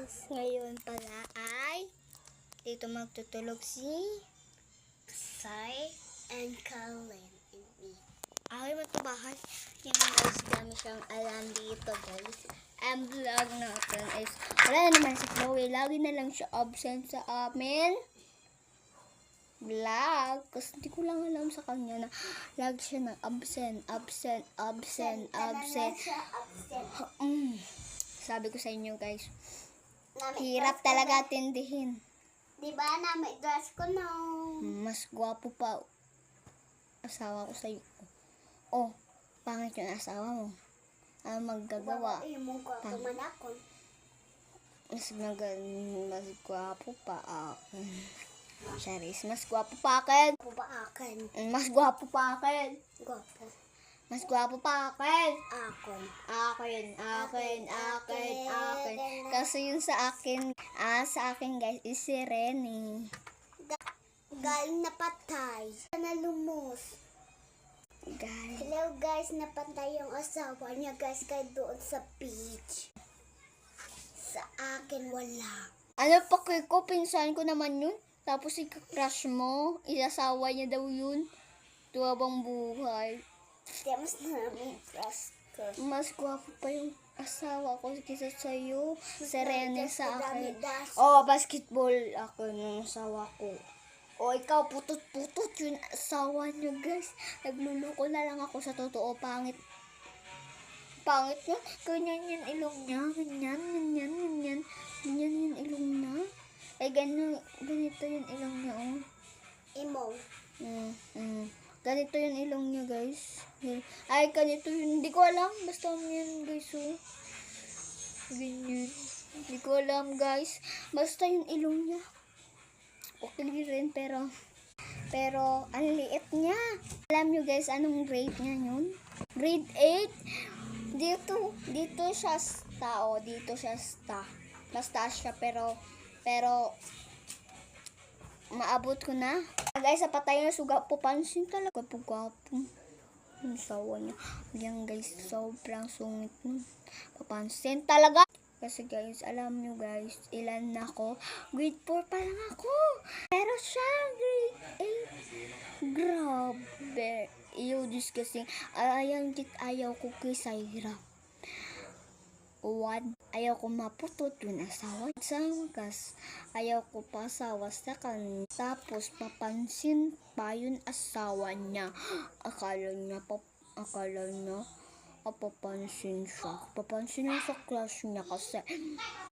Ngayon pala ay dito magtutulog si Sai and Colin and me. Ay, matubahan. Yan guys, dami siyang alam dito guys. Ang vlog natin is wala na naman si Chloe. Lagi na lang siya absent sa amin vlog. Kasi hindi ko lang alam sa kanya na lagi siya na absent. Sabi ko sa inyo guys, hirap talaga tindihin. Diba na may dress ko na? Mas gwapo pa asawa ko sa'yo. Oh, pangit yung asawa mo. Ano magagawa? Yung gwapo man ako. Mas gwapo pa ako. Charis, mas gwapo pa akin. Gwapo ba akin? Mas gwapo pa akin. Gwapo. Mas gwapo pa akin. Akin. Akin. Kasi yun sa akin guys is si Renny. Galing na patay. Na lumos. Guys. Hello guys, napatay yung asawa niya guys kaya doon sa beach. Sa akin wala. Ano pa ko, pinsan ko naman yun. Tapos ika-crush mo, isasawa niya daw yun. Tuwabang buhay. Kaya mas namin trust ko. Mas gwapo pa yung asawa ko kaysa sa'yo. Serene sa akin. Dami-dami. Oh, basketball ako ng asawa ko. O, ikaw, putot-putot yung asawa niyo, guys. Nagluluko na lang ako sa totoo. Pangit niya. Ganyan yung ilong niya. Ganyan yung ilong niya. Ay, ganito yung ilong niya, oh. Imo. Ganito yung ilong niya, guys. Ay, ganito yun. Hindi ko alam. Basta yan, guys, oh. Ganyan. Hindi ko alam, guys. Basta yung ilong niya. Okay rin, pero ang liit niya. Alam nyo, guys, anong grade niya yun? Grade 8. Dito siya sta, oh. Dito siya sta. Basta siya, pero maabot ko na. Guys, sa patay na suga po, pansin talaga po gwapo. Yung sawa niya. Yan guys, sobrang sungit nun. Papansin talaga. Kasi guys, alam nyo guys, ilan na ako? Grade 4 pa lang ako. Pero siya, grade 8. Grabe. Iyo, Diyos kasi, ayaw ko kay Saira. Ayaw ko maputot yung asawa. Sangkas, ayaw ko pa asawa sa kanya. Tapos, papansin pa yung asawa niya. Akala niya, papansin siya. Papansin niya sa class niya kasi